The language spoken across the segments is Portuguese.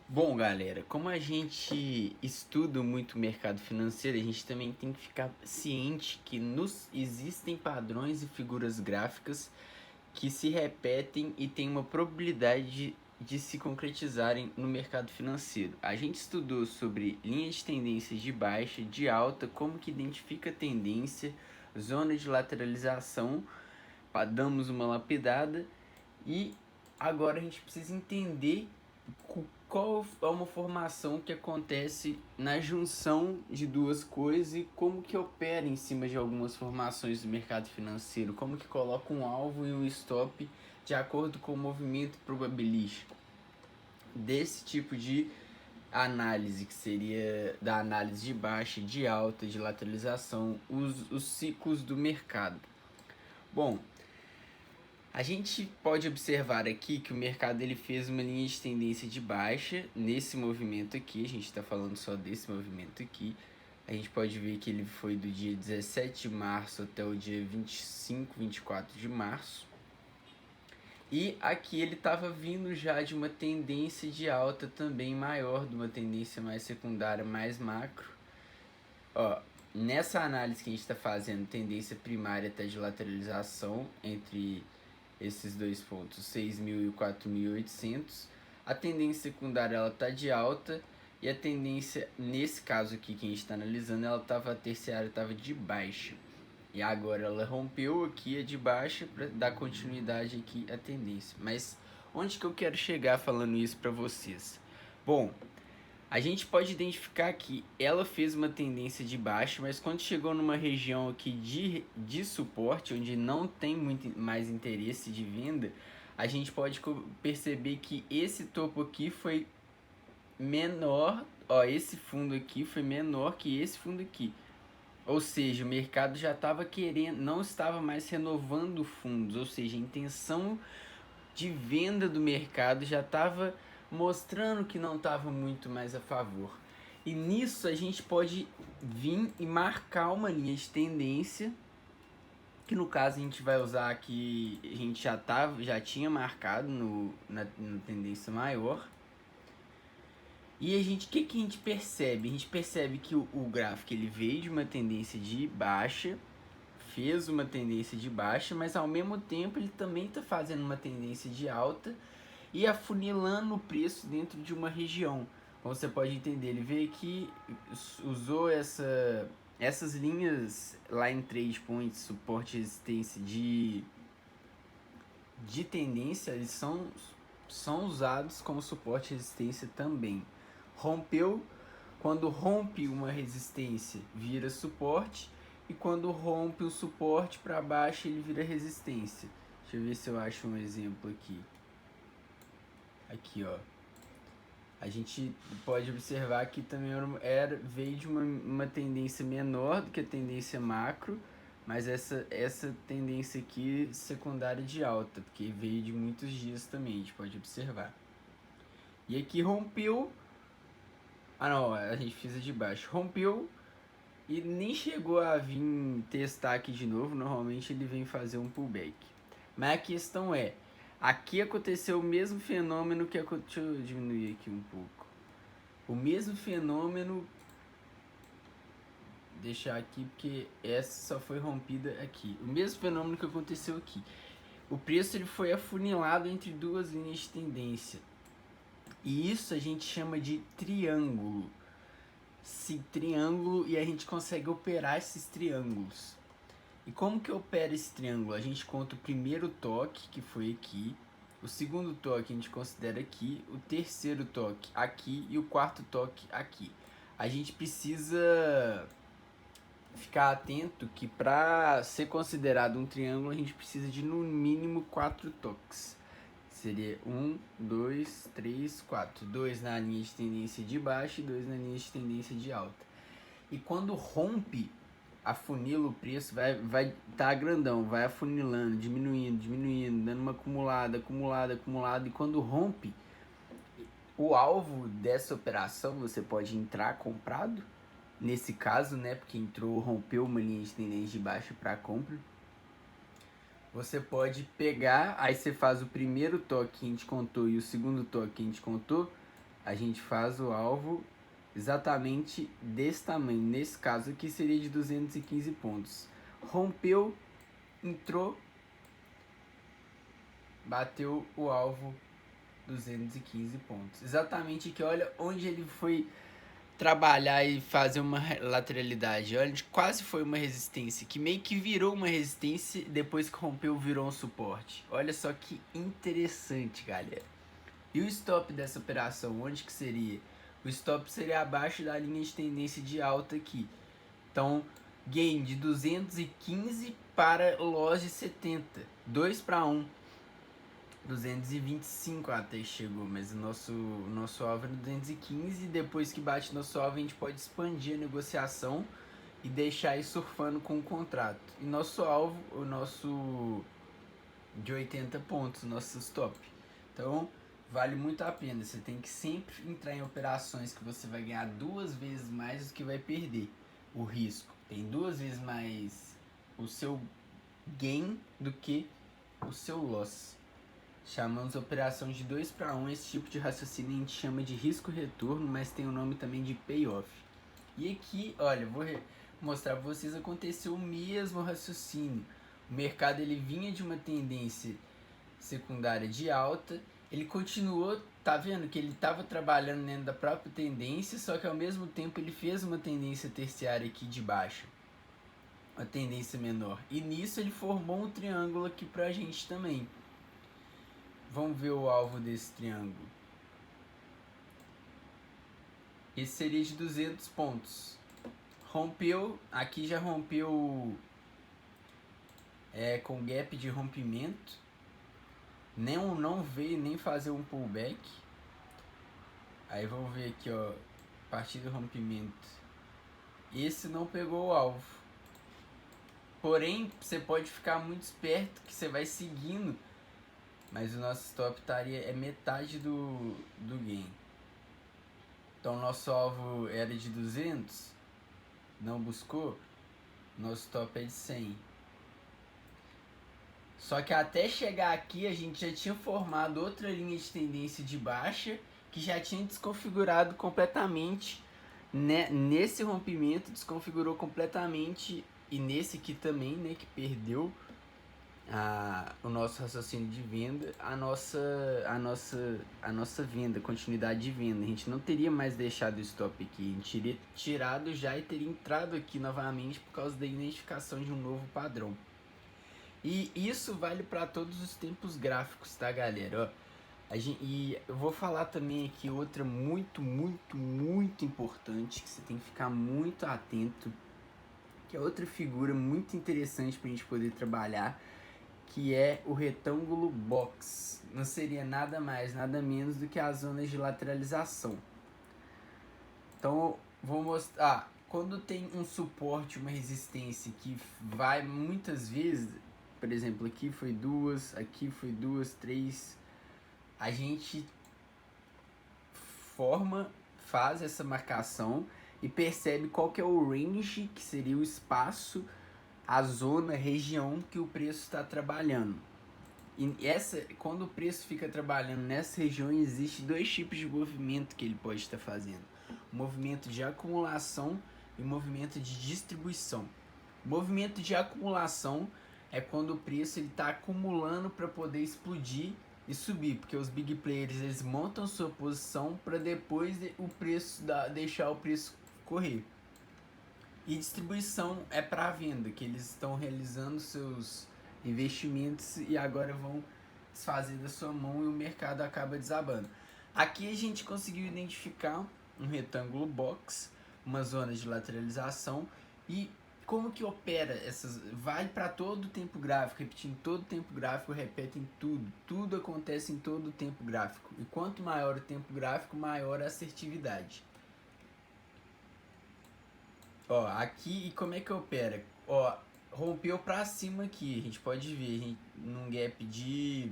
Bom, galera, como a gente estuda muito o mercado financeiro, a gente também tem que ficar ciente que existem padrões e figuras gráficas que se repetem e têm uma probabilidade de se concretizarem no mercado financeiro. A gente estudou sobre linhas de tendência de baixa, de alta, como que identifica a tendência, zona de lateralização, damos uma lapidada e agora a gente precisa entender qual é uma formação que acontece na junção de duas coisas e como que opera em cima de algumas formações do mercado financeiro, como que coloca um alvo e um stop de acordo com o movimento probabilístico desse tipo de análise, que seria da análise de baixa, de alta, de lateralização, os ciclos do mercado. Bom, a gente pode observar aqui que o mercado ele fez uma linha de tendência de baixa nesse movimento aqui, a gente está falando só desse movimento aqui. A gente pode ver que ele foi do dia 17 de março até o dia 25, 24 de março. E aqui ele estava vindo já de uma tendência de alta também maior, de uma tendência mais secundária, mais macro. Ó, nessa análise que a gente está fazendo, tendência primária está de lateralização entre esses dois pontos, 6.000 e 4.800. A tendência secundária ela está de alta e a tendência, nesse caso aqui que a gente está analisando, ela a terciária estava de baixa. E agora ela rompeu aqui a de baixa para dar continuidade aqui à tendência. Mas onde que eu quero chegar falando isso para vocês? Bom, a gente pode identificar que ela fez uma tendência de baixa, mas quando chegou numa região aqui de suporte, onde não tem muito mais interesse de venda, a gente pode perceber que esse topo aqui foi menor, ó, esse fundo aqui foi menor que esse fundo aqui. Ou seja, o mercado já estava querendo, não estava mais renovando fundos, ou seja, a intenção de venda do mercado já estava mostrando que não estava muito mais a favor. E nisso a gente pode vir e marcar uma linha de tendência, que no caso a gente vai usar aqui, a gente já tinha marcado na tendência maior. E o que a gente percebe? A gente percebe que o gráfico ele veio de uma tendência de baixa, fez uma tendência de baixa, mas ao mesmo tempo ele também está fazendo uma tendência de alta e afunilando o preço dentro de uma região. Como você pode entender, ele veio aqui, usou essas linhas lá em trade points, suporte e resistência de tendência, eles são usados como suporte e resistência também. Rompeu, quando rompe uma resistência, vira suporte, e quando rompe o suporte para baixo, ele vira resistência. Deixa eu ver se eu acho um exemplo aqui. Aqui, ó. A gente pode observar que também veio de uma tendência menor do que a tendência macro, mas essa tendência aqui secundária de alta, porque veio de muitos dias também, a gente pode observar. E aqui rompeu. Ah não, a gente fez a de baixo. Rompeu e nem chegou a vir testar aqui de novo. Normalmente ele vem fazer um pullback. Mas a questão é, aqui aconteceu o mesmo fenômeno que aconteceu. Deixa eu diminuir aqui um pouco. O mesmo fenômeno. Deixar aqui porque essa só foi rompida aqui. O mesmo fenômeno que aconteceu aqui. O preço ele foi afunilado entre duas linhas de tendência. E isso a gente chama de triângulo. Triângulo, e a gente consegue operar esses triângulos. E como que opera esse triângulo? A gente conta o primeiro toque, que foi aqui, o segundo toque a gente considera aqui, o terceiro toque aqui e o quarto toque aqui. A gente precisa ficar atento que para ser considerado um triângulo a gente precisa de no mínimo 4 toques. Seria 1, 2, 3, 4. 2 na linha de tendência de baixa e 2 na linha de tendência de alta. E quando rompe, afunila o preço, vai tá grandão, vai afunilando, diminuindo, dando uma acumulada. E quando rompe, o alvo dessa operação, você pode entrar comprado, nesse caso, né, porque rompeu uma linha de tendência de baixa para compra. Você pode pegar, aí você faz o primeiro toque que a gente contou e o segundo toque que a gente contou, a gente faz o alvo exatamente desse tamanho. Nesse caso aqui seria de 215 pontos. Rompeu, entrou, bateu o alvo 215 pontos. Exatamente aqui, olha onde ele foi trabalhar e fazer uma lateralidade. Olha, quase foi uma resistência, que meio que virou uma resistência, depois que rompeu virou um suporte. Olha só que interessante, galera. E o stop dessa operação, onde que seria? O stop seria abaixo da linha de tendência de alta aqui. Então, gain de 215 para loss de 70. 2 para 1. 225 até chegou, mas o nosso alvo é 215 e depois que bate nosso alvo a gente pode expandir a negociação e deixar ir surfando com o contrato. E nosso alvo, o nosso de 80 pontos, nosso stop. Então, vale muito a pena. Você tem que sempre entrar em operações que você vai ganhar 2 vezes mais do que vai perder. O risco tem 2 vezes mais o seu gain do que o seu loss. Chamamos a operação de 2 para 1, esse tipo de raciocínio a gente chama de risco-retorno, mas tem o nome também de payoff. E aqui, olha, vou mostrar para vocês, aconteceu o mesmo raciocínio. O mercado ele vinha de uma tendência secundária de alta, ele continuou, tá vendo que ele estava trabalhando dentro da própria tendência, só que ao mesmo tempo ele fez uma tendência terciária aqui de baixa, uma tendência menor. E nisso ele formou um triângulo aqui pra gente também. Vamos ver o alvo desse triângulo. Esse seria de 200 pontos. Rompeu, aqui já rompeu com gap de rompimento. Não veio nem fazer um pullback. Aí vamos ver aqui, ó, a partir do rompimento. Esse não pegou o alvo. Porém, você pode ficar muito esperto que você vai seguindo. Mas o nosso stop estaria metade do gain. Então nosso alvo era de 200, não buscou, nosso stop é de 100. Só que até chegar aqui a gente já tinha formado outra linha de tendência de baixa que já tinha desconfigurado completamente, né? Nesse rompimento desconfigurou completamente, e nesse aqui também, né, que perdeu o nosso raciocínio de venda, a nossa venda, continuidade de venda. A gente não teria mais deixado o stop aqui, a gente teria tirado já e teria entrado aqui novamente por causa da identificação de um novo padrão. E isso vale para todos os tempos gráficos, tá, galera? Ó, e eu vou falar também aqui outra muito importante, que você tem que ficar muito atento, que é outra figura muito interessante para a gente poder trabalhar, que é o retângulo box. Não seria nada mais, nada menos do que as zonas de lateralização. Então, vou mostrar. Quando tem um suporte, uma resistência que vai muitas vezes, por exemplo, aqui foi 2, aqui foi 2, 3, a gente faz essa marcação e percebe qual que é o range, que seria o espaço, a zona, a região que o preço está trabalhando. E quando o preço fica trabalhando nessa região, existe 2 tipos de movimento que ele pode estar fazendo: o movimento de acumulação e o movimento de distribuição. O movimento de acumulação é quando o preço está acumulando para poder explodir e subir, porque os big players eles montam sua posição para depois o preço deixar o preço correr. E distribuição é para venda, que eles estão realizando seus investimentos e agora vão desfazer da sua mão e o mercado acaba desabando. Aqui a gente conseguiu identificar um retângulo box, uma zona de lateralização, e como que opera essas? Vai para todo o tempo gráfico, repetindo todo o tempo gráfico, repete em tudo acontece em todo o tempo gráfico. E quanto maior o tempo gráfico, maior a assertividade. Ó, aqui, e como é que opera? Ó, rompeu pra cima aqui, a gente pode ver, num gap de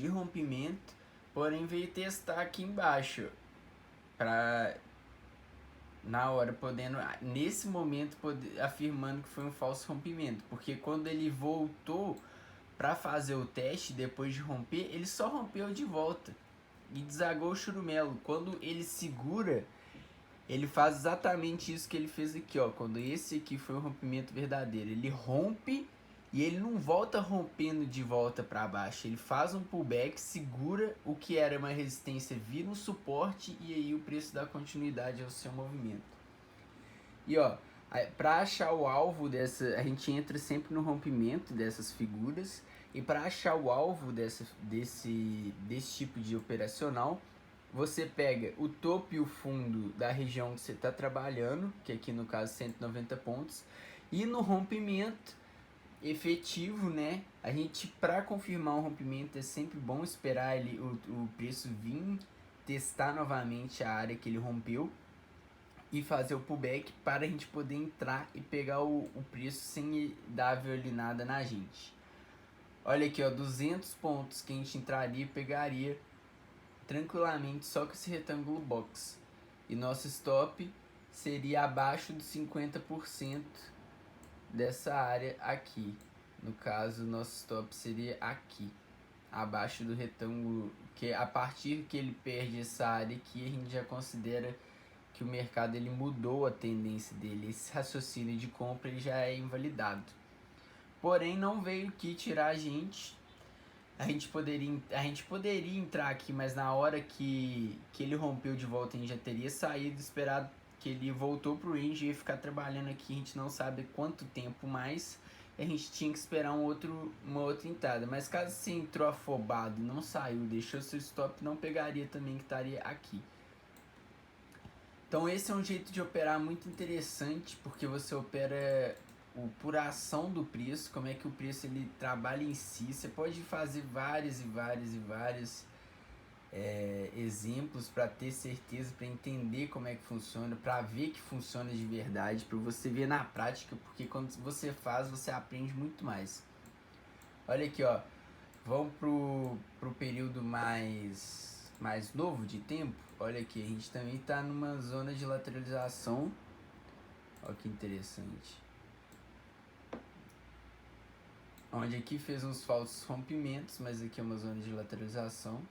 rompimento, porém veio testar aqui embaixo, pra, na hora, podendo, nesse momento, afirmando que foi um falso rompimento, porque quando ele voltou pra fazer o teste, depois de romper, ele só rompeu de volta. e desagou o churumelo. Quando ele segura, ele faz exatamente isso que ele fez aqui, ó. Quando esse aqui foi o rompimento verdadeiro, ele rompe e ele não volta rompendo de volta para baixo. Ele faz um pullback, segura o que era uma resistência, vira um suporte e aí o preço dá continuidade ao seu movimento. E ó, para achar o alvo dessa, a gente entra sempre no rompimento dessas figuras. E para achar o alvo desse tipo de operacional, você pega o topo e o fundo da região que você está trabalhando, que aqui no caso 190 pontos, e no rompimento efetivo, né? A gente, para confirmar um rompimento, é sempre bom esperar o preço vir testar novamente a área que ele rompeu e fazer o pullback para a gente poder entrar e pegar o preço sem dar violinada na gente. Olha aqui, ó, 200 pontos que a gente entraria e pegaria tranquilamente só com esse retângulo box. E nosso stop seria abaixo dos 50% dessa área aqui. No caso, nosso stop seria aqui, abaixo do retângulo, que a partir que ele perde essa área aqui, a gente já considera que o mercado ele mudou a tendência dele. Esse raciocínio de compra ele já é invalidado. Porém, não veio aqui tirar a gente. A gente poderia entrar aqui, mas na hora que ele rompeu de volta, a gente já teria saído, esperado que ele voltou pro range e ia ficar trabalhando aqui. A gente não sabe quanto tempo mais. A gente tinha que esperar uma outra entrada. Mas caso você entrou afobado e não saiu, deixou seu stop, não pegaria também, que estaria aqui. Então esse é um jeito de operar muito interessante, porque você opera por ação do preço, como é que o preço ele trabalha em si. Você pode fazer vários exemplos para ter certeza, para entender como é que funciona, para ver que funciona de verdade, para você ver na prática, porque quando você faz, você aprende muito mais. Olha aqui, ó, vamos pro período mais novo de tempo. Olha aqui, a gente também está numa zona de lateralização. Olha que interessante. Onde aqui fez uns falsos rompimentos, mas aqui é uma zona de lateralização.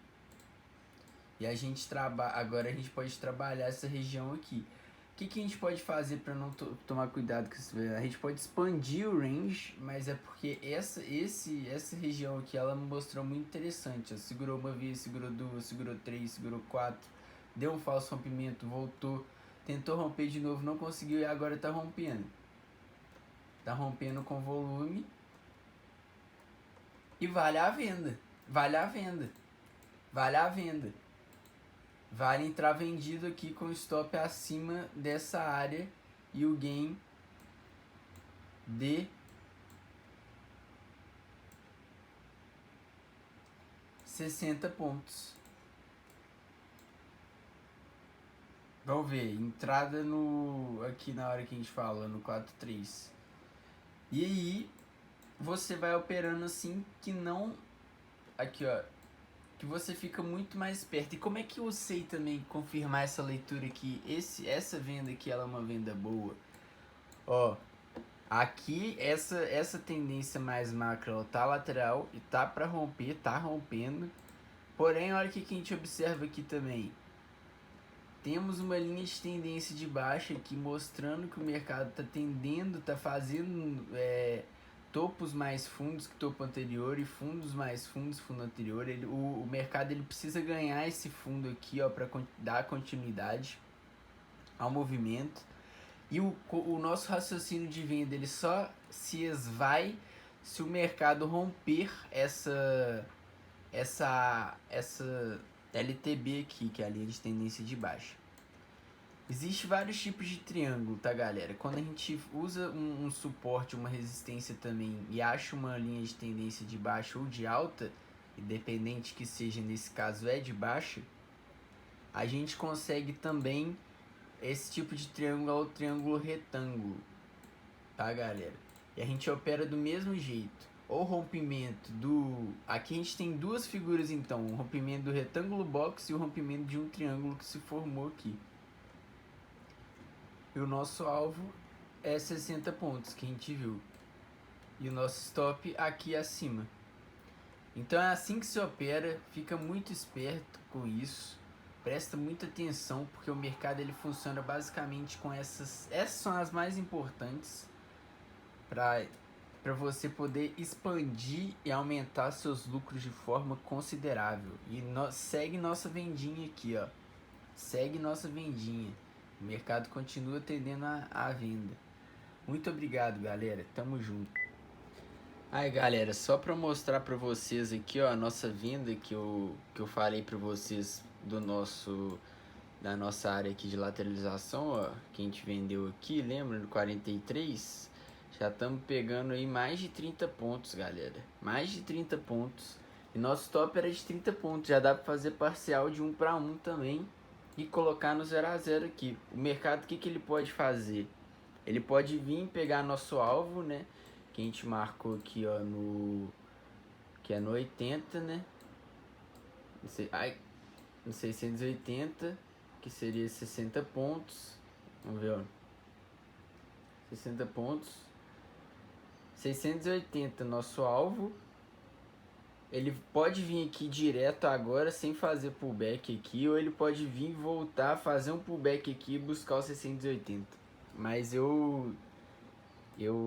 E a gente agora a gente pode trabalhar essa região aqui. O que a gente pode fazer para não tomar cuidado com isso? A gente pode expandir o range, mas é porque essa região aqui ela me mostrou muito interessante. Ó. Segurou uma vez, segurou duas, segurou três, segurou quatro, deu um falso rompimento, voltou, tentou romper de novo, não conseguiu e agora está rompendo. Está rompendo com volume. E vale a venda, vale a venda, vale a venda. Vale entrar vendido aqui com o stop acima dessa área e o gain de 60 pontos. Vamos ver, entrada aqui na hora que a gente fala, no 4-3. E aí, você vai operando assim que não... Aqui, ó. Que você fica muito mais perto. E como é que eu sei também confirmar essa leitura aqui? Essa venda aqui, ela é uma venda boa. Ó, aqui essa tendência mais macro, ela tá lateral e tá para romper, tá rompendo. Porém, olha o que a gente observa aqui também. Temos uma linha de tendência de baixa aqui mostrando que o mercado tá tendendo, tá fazendo topos mais fundos que topo anterior e fundos mais fundos fundo anterior. O mercado ele precisa ganhar esse fundo aqui, ó, para dar continuidade ao movimento. E o nosso raciocínio de venda ele só se esvai se o mercado romper essa LTB aqui, que é a linha de tendência de baixa. Existe vários tipos de triângulo, tá, galera? Quando a gente usa um suporte, uma resistência também e acha uma linha de tendência de baixa ou de alta, independente que seja, nesse caso é de baixa, a gente consegue também esse tipo de triângulo, é o triângulo retângulo, tá, galera? E a gente opera do mesmo jeito. O rompimento do... Aqui a gente tem duas figuras então, o rompimento do retângulo box e o rompimento de um triângulo que se formou aqui. E o nosso alvo é 60 pontos que a gente viu. E o nosso stop aqui acima. Então é assim que se opera, fica muito esperto com isso, presta muita atenção, porque o mercado ele funciona basicamente com essas são as mais importantes para você poder expandir e aumentar seus lucros de forma considerável. E segue nossa vendinha aqui, ó. Segue nossa vendinha. O mercado continua tendendo a venda. Muito obrigado, galera. Tamo junto. Aí, galera, só para mostrar para vocês aqui, ó, a nossa venda que eu falei para vocês da nossa área aqui de lateralização, ó, que a gente vendeu aqui, lembra, no 43? Já estamos pegando aí mais de 30 pontos, galera. Mais de 30 pontos. E nosso top era de 30 pontos. Já dá para fazer parcial de 1 para 1 também e colocar no 0 a 0 aqui. O mercado, o que ele pode fazer? Ele pode vir pegar nosso alvo, né? Que a gente marcou aqui, ó, que é no 80, né? No 680, que seria 60 pontos. Vamos ver, ó. 60 pontos. 680, nosso alvo. Ele pode vir aqui direto agora sem fazer pullback aqui, ou ele pode vir voltar, fazer um pullback aqui e buscar o 680. Mas eu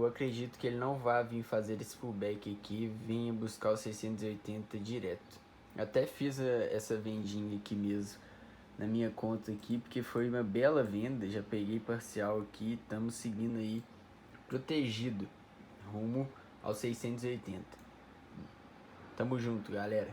acredito que ele não vai vir fazer esse pullback aqui e venha buscar o 680 direto. Até fiz essa vendinha aqui mesmo na minha conta aqui, porque foi uma bela venda. Já peguei parcial aqui, estamos seguindo aí protegido rumo aos 680. Tamo junto, galera.